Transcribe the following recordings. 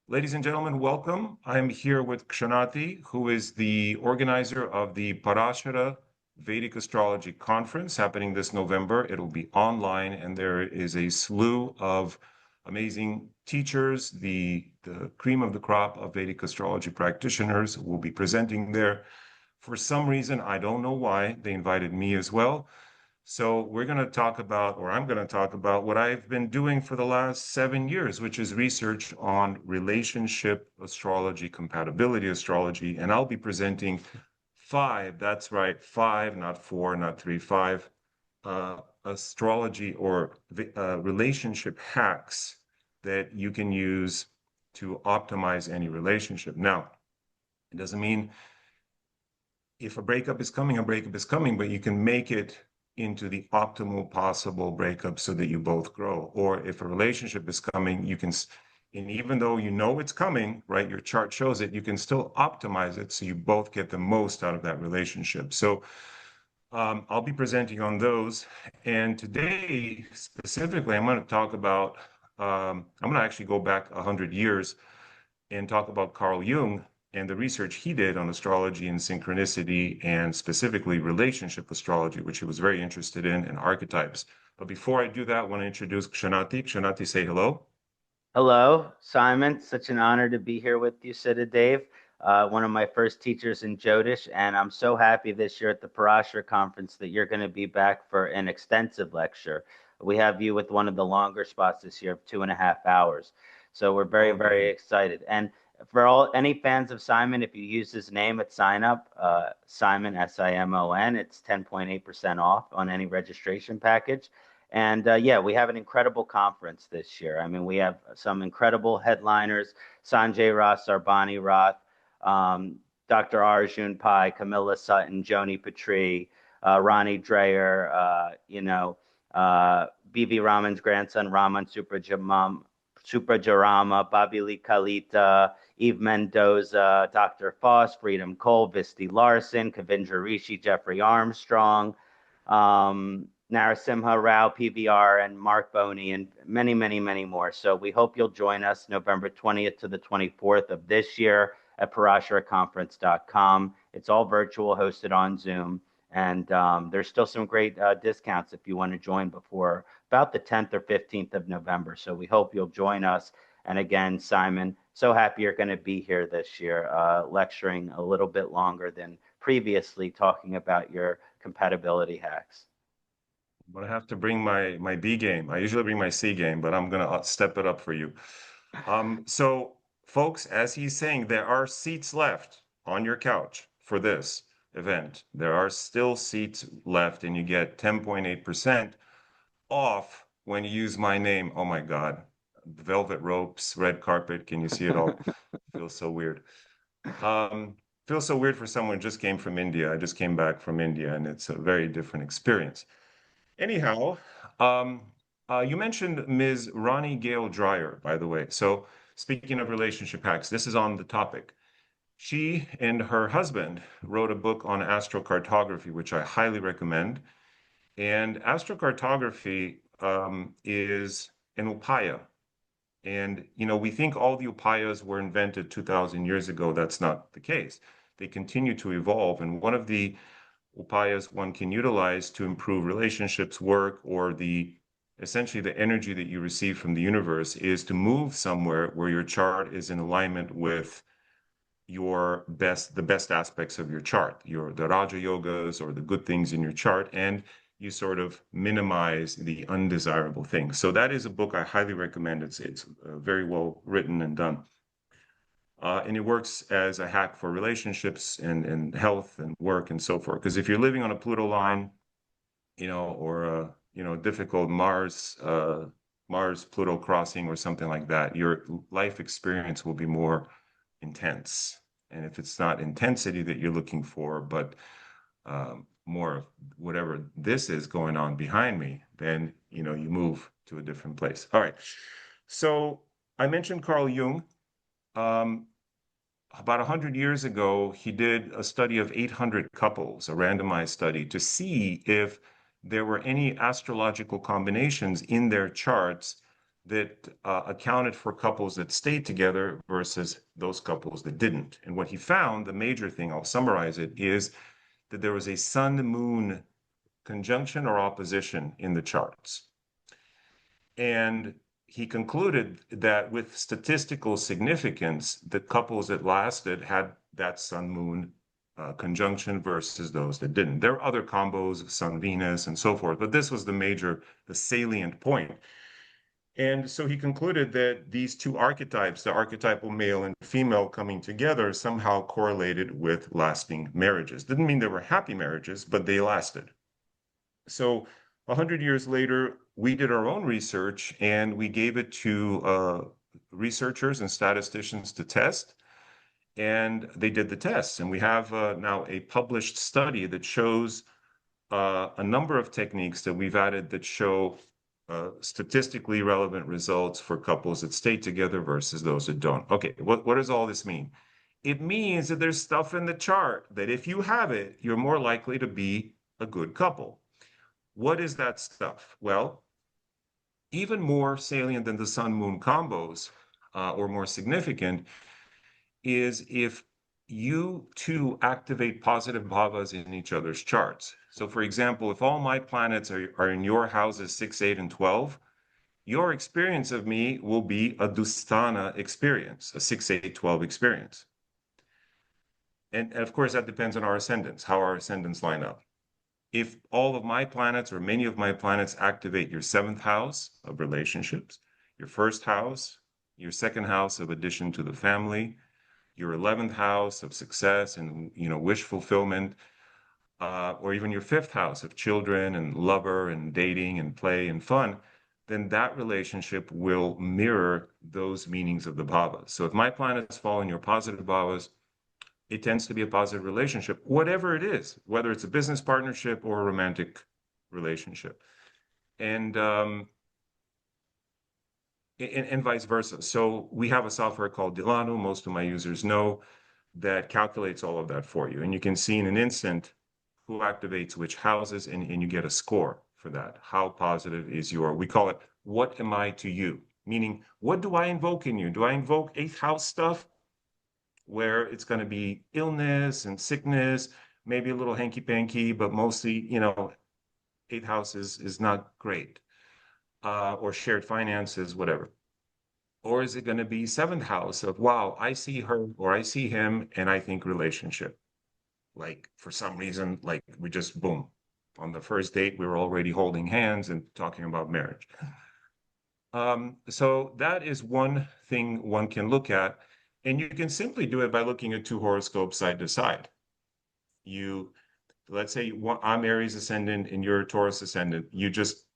Ladies and gentlemen, welcome. I'm here with Kshanati, who is the organizer of the Parashara Vedic Astrology Conference happening this November. It'll be online, and there is a slew of amazing teachers. The cream of the crop of Vedic astrology practitioners will be presenting there. For some reason, I don't know why, they invited me as well. So we're going to talk about, or I'm going to talk about what I've been doing for the last 7 years, which is research on relationship astrology, compatibility astrology. And I'll be presenting five, that's right, five, not four, not three, five astrology or relationship hacks that you can use to optimize any relationship. Now, it doesn't mean if a breakup is coming, a breakup is coming, but you can make it into the optimal possible breakup so that you both grow. Or if a relationship is coming, you can, and even though you know it's coming, right, your chart shows it, you can still optimize it so you both get the most out of that relationship. So I'll be presenting on those. And today, specifically, I'm going to talk about, I'm going to actually go back 100 years and talk about Carl Jung and the research he did on astrology and synchronicity and specifically relationship astrology, which he was very interested in, and archetypes. But before I do that, I want to introduce Kshanati. Kshanati, say hello. Hello, Simon. Such an honor to be here with you, Siddha Dave, one of my first teachers in Jyotish, and I'm so happy this year at the Parashara conference that you're going to be back for an extensive lecture. We have you with one of the longer spots this year of 2.5 hours. So we're very, Oh, very excited. And for all any fans of Simon, if you use his name at sign up, Simon Simon, it's 10.8% off on any registration package. And yeah, we have an incredible conference this year. I mean, we have some incredible headliners: Sanjay Ross, Sarbani Roth, Dr. Arjun Pai, Camilla Sutton, Joni Patri, Ronnie Dreyer, B.V. Raman's grandson, Raman Suprajarama, Bobby Lee Kalita, Eve Mendoza, Dr. Foss, Freedom Cole, Visti Larson, Kavindra Rishi, Jeffrey Armstrong, Narasimha Rao, PVR, and Mark Boney, and many, many, many more. So we hope you'll join us November 20th to the 24th of this year at parasharaconference.com. It's all virtual, hosted on Zoom. And there's still some great discounts if you want to join before about the 10th or 15th of November. So we hope you'll join us. And again, Simon, so happy you're going to be here this year, lecturing a little bit longer than previously, talking about your compatibility hacks. I'm gonna have to bring my B game. I usually bring my C game, but I'm gonna step it up for you. So folks, as he's saying, there are seats left on your couch for this event. There are still seats left, and you get 10.8% off when you use my name. Oh my God. Velvet ropes, red carpet. Can you see it all? Feels so weird. Um, Feels so weird for someone who just came from India. I just came back from India, and it's a very different experience. Anyhow, um, you mentioned Ms. Ronnie Gale Dreyer, by the way. So, speaking of relationship hacks, this is on the topic. She and her husband wrote a book on astrocartography, which I highly recommend. And astrocartography is an upaya. And, we think all the upayas were invented 2000 years ago. That's not the case. They continue to evolve. And one of the upayas one can utilize to improve relationships, work, or essentially the energy that you receive from the universe is to move somewhere where your chart is in alignment with the best aspects of your chart, the Raja Yogas or the good things in your chart, and you sort of minimize the undesirable things. So that is a book I highly recommend. It's very well written and done. And it works as a hack for relationships and health and work and so forth. Because if you're living on a Pluto line, or a difficult Mars Pluto crossing or something like that, your life experience will be more intense. And if it's not intensity that you're looking for, but more of whatever this is going on behind me, then you move to a different place. All right. So I mentioned Carl Jung. Um, about 100 years ago, he did a study of 800 couples, a randomized study, to see if there were any astrological combinations in their charts that accounted for couples that stayed together versus those couples that didn't. And what he found, the major thing, I'll summarize it, is that there was a sun-moon conjunction or opposition in the charts. And he concluded that with statistical significance, the couples that lasted had that sun-moon conjunction versus those that didn't. There are other combos of Sun-Venus and so forth, but this was the salient point. And so he concluded that these two archetypes, the archetypal male and female coming together, somehow correlated with lasting marriages. Didn't mean they were happy marriages, but they lasted. So 100 years later, we did our own research and we gave it to researchers and statisticians to test. And they did the tests. And we have now a published study that shows a number of techniques that we've added that show statistically relevant results for couples that stay together versus those that don't. Okay, what does all this mean? It means that there's stuff in the chart that if you have it, you're more likely to be a good couple. What is that stuff? Well, even more salient than the sun-moon combos, or more significant, is if you two activate positive bhavas in each other's charts. So, for example, if all my planets are in your houses 6, 8, and 12, your experience of me will be a Dusthana experience, a 6, 8, 12 experience. And of course, that depends on our ascendants, how our ascendants line up. If all of my planets or many of my planets activate your seventh house of relationships, your first house, your second house of addition to the family, your 11th house of success and wish fulfillment, or even your fifth house of children and lover and dating and play and fun, then that relationship will mirror those meanings of the bhavas. So if my planets fall in your positive bhavas, it tends to be a positive relationship, whatever it is, whether it's a business partnership or a romantic relationship. And and vice versa. So we have a software called Delano, most of my users know, that calculates all of that for you. And you can see in an instant who activates which houses, and you get a score for that. How positive is your, we call it, what am I to you? Meaning, what do I invoke in you? Do I invoke eighth house stuff where it's going to be illness and sickness, maybe a little hanky panky, but mostly, eighth house is not great, or shared finances, whatever. Or is it going to be seventh house of, wow, I see her or I see him and I think relationship? Like for some reason, like we just boom. On the first date, we were already holding hands and talking about marriage. So that is one thing one can look at. And you can simply do it by looking at two horoscopes side to side. You, let's say I'm Aries ascendant and you're Taurus ascendant. You just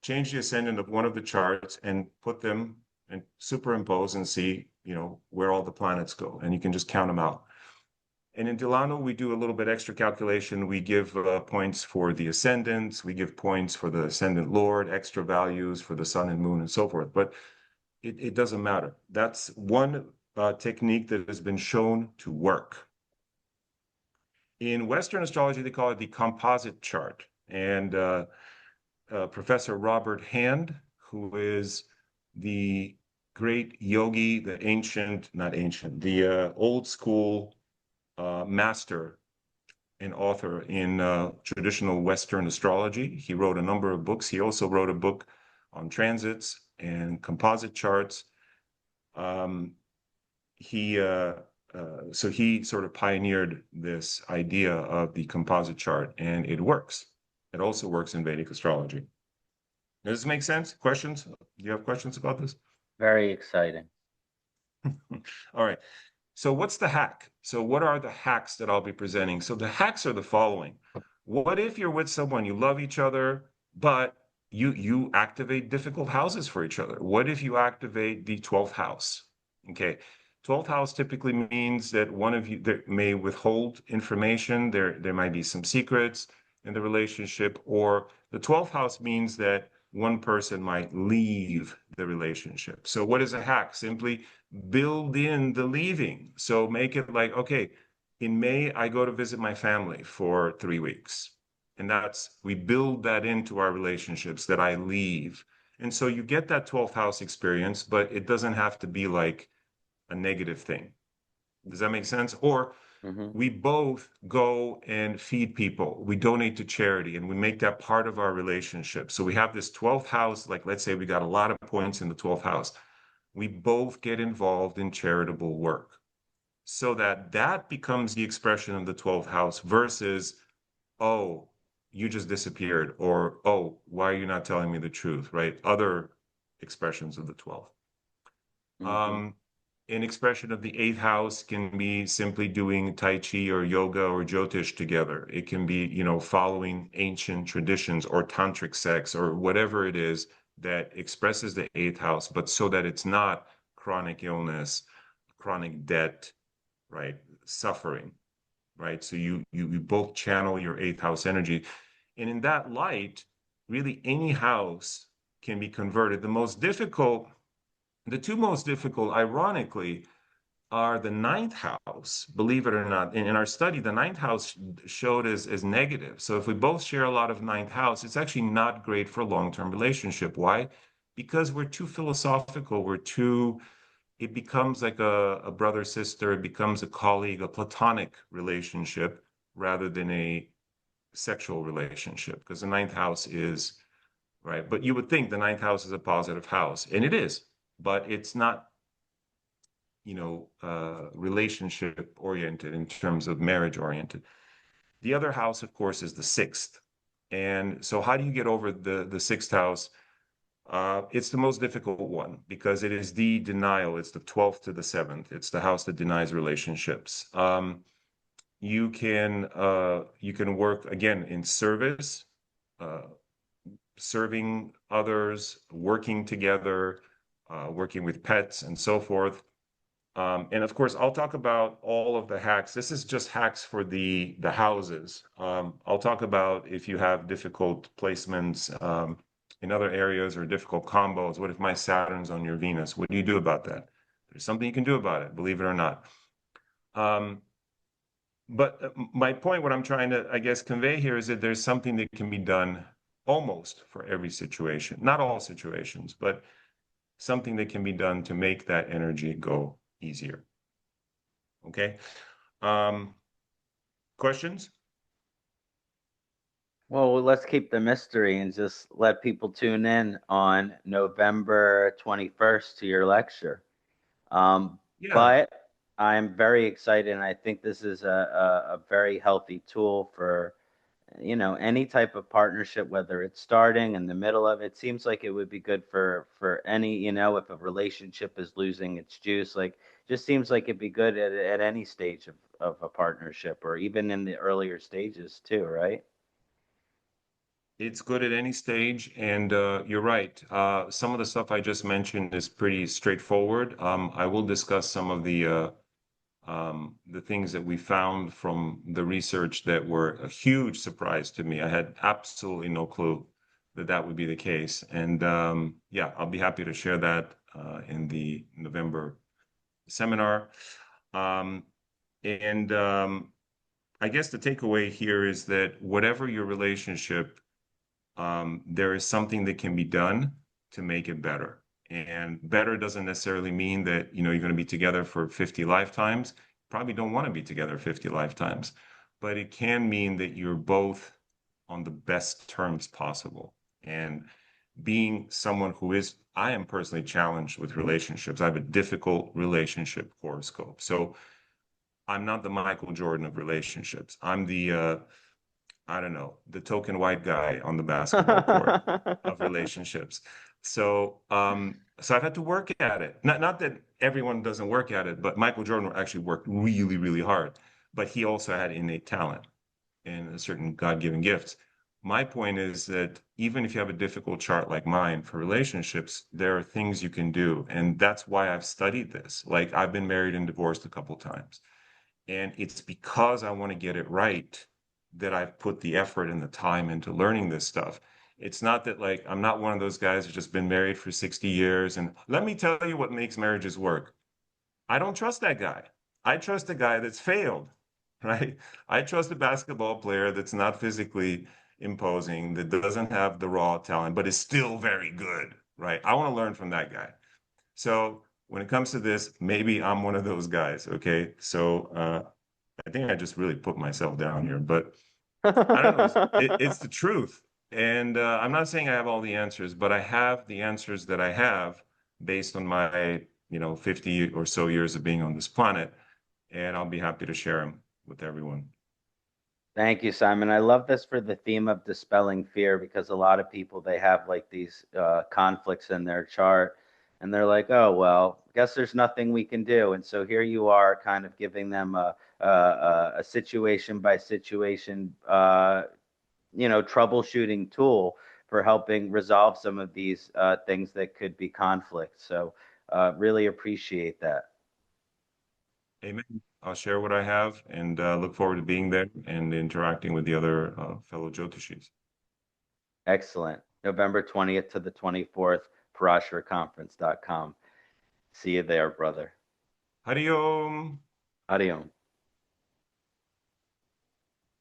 change the ascendant of one of the charts and put them and superimpose and see, where all the planets go. And you can just count them out. And in Delano, we do a little bit extra calculation. We give points for the ascendants, we give points for the ascendant lord, extra values for the sun and moon and so forth. But it doesn't matter. That's one technique that has been shown to work. In Western astrology, they call it the composite chart. And Professor Robert Hand, who is the great yogi, the old school master and author in traditional Western astrology. He wrote a number of books. He also wrote a book on transits and composite charts. He so he sort of pioneered this idea of the composite chart, and it works. It also works in Vedic astrology. Does this make sense? Questions? Do you have questions about this? Very exciting. All right. So what's the hack? So what are the hacks that I'll be presenting? So the hacks are the following. What if you're with someone, you love each other, but you activate difficult houses for each other? What if you activate the 12th house? Okay. 12th house typically means that one of you that may withhold information. There might be some secrets in the relationship, or the 12th house means that one person might leave the relationship. So what is a hack? Simply build in the leaving. So make it like, okay, in May, I go to visit my family for 3 weeks. And we build that into our relationships that I leave. And so you get that 12th house experience, but it doesn't have to be like a negative thing. Does that make sense? Or Hmm. we both go and feed people. We donate to charity and we make that part of our relationship. So we have this 12th house, like let's say we got a lot of points in the 12th house. We both get involved in charitable work so that that becomes the expression of the 12th house versus, oh, you just disappeared, or oh, why are you not telling me the truth, right? Other expressions of the 12th. Hmm. Um, an expression of the eighth house can be simply doing Tai Chi or yoga or Jyotish together. It can be, following ancient traditions or tantric sex or whatever it is that expresses the eighth house, but so that it's not chronic illness, chronic debt, right? Suffering, right? So you both channel your eighth house energy. And in that light, really any house can be converted. The two most difficult, ironically, are the ninth house, believe it or not. In our study, the ninth house showed as negative. So if we both share a lot of ninth house, it's actually not great for a long-term relationship. Why? Because we're too philosophical. It becomes like a brother sister, it becomes a colleague, a platonic relationship rather than a sexual relationship. Because the ninth house is, right? But you would think the ninth house is a positive house, and it is, but it's not relationship oriented in terms of marriage oriented. The other house, of course, is the sixth. And so how do you get over the sixth house? It's the most difficult one because it is the denial. It's the 12th to the 7th. It's the house that denies relationships. You can work again in service, uh, serving others, working together, working with pets and so forth. And of course, I'll talk about all of the hacks. This is just hacks for the houses. I'll talk about if you have difficult placements in other areas or difficult combos. What if my Saturn's on your Venus? What do you do about that? There's something you can do about it, believe it or not. Um, but my point, what I'm trying to, I guess, convey here is that there's something that can be done almost for every situation. Not all situations, but something that can be done to make that energy go easier. Okay. Um, Questions? Well, let's keep the mystery and just let people tune in on November 21st to your lecture. Um, Yeah, but I'm very excited, and I think this is a very healthy tool for, any type of partnership, whether it's starting in the middle of it. Seems like it would be good for any, if a relationship is losing its juice, like just seems like it'd be good at any stage of a partnership or even in the earlier stages too, right? it's good at any stage, and you're right. Some of the stuff I just mentioned is pretty straightforward. I will discuss some of the things that we found from the research that were a huge surprise to me. I had absolutely no clue that that would be the case, and yeah, I'll be happy to share that in the November seminar. Um, and I guess the takeaway here is that whatever your relationship, there is something that can be done to make it better. And better doesn't necessarily mean that, you're going to be together for 50 lifetimes. Probably don't want to be together 50 lifetimes, but it can mean that you're both on the best terms possible. And being someone I am personally challenged with relationships. I have a difficult relationship horoscope. So I'm not the Michael Jordan of relationships. I'm I don't know, the token white guy on the basketball court of relationships. So I've had to work at it. Not that everyone doesn't work at it, but Michael Jordan actually worked really, really hard. But he also had innate talent and a certain God-given gifts. My point is that even if you have a difficult chart like mine for relationships, there are things you can do. And that's why I've studied this. Like I've been married and divorced a couple times. And it's because I want to get it right that I've put the effort and the time into learning this stuff. It's not that like I'm not one of those guys who's just been married for 60 years and let me tell you what makes marriages work. I don't trust that guy. I trust a guy that's failed, right? I trust a basketball player that's not physically imposing, that doesn't have the raw talent, but is still very good, right? I want to learn from that guy. So when it comes to this, maybe I'm one of those guys. Okay. So I think I just really put myself down here, but I don't know. It's the truth. And I'm not saying I have all the answers, but I have the answers that I have based on my, 50 or so years of being on this planet. And I'll be happy to share them with everyone. Thank you, Simon. I love this for the theme of dispelling fear because a lot of people they have like these conflicts in their chart, and they're like, "Oh well, guess there's nothing we can do." And so here you are, kind of giving them a situation by situation, troubleshooting tool for helping resolve some of these things that could be conflicts. So really appreciate that. Amen. I'll share what I have and look forward to being there and interacting with the other fellow Jyotishis. Excellent. November 20th to the 24th, parasharaconference.com. See you there, brother. Hariom. Adios.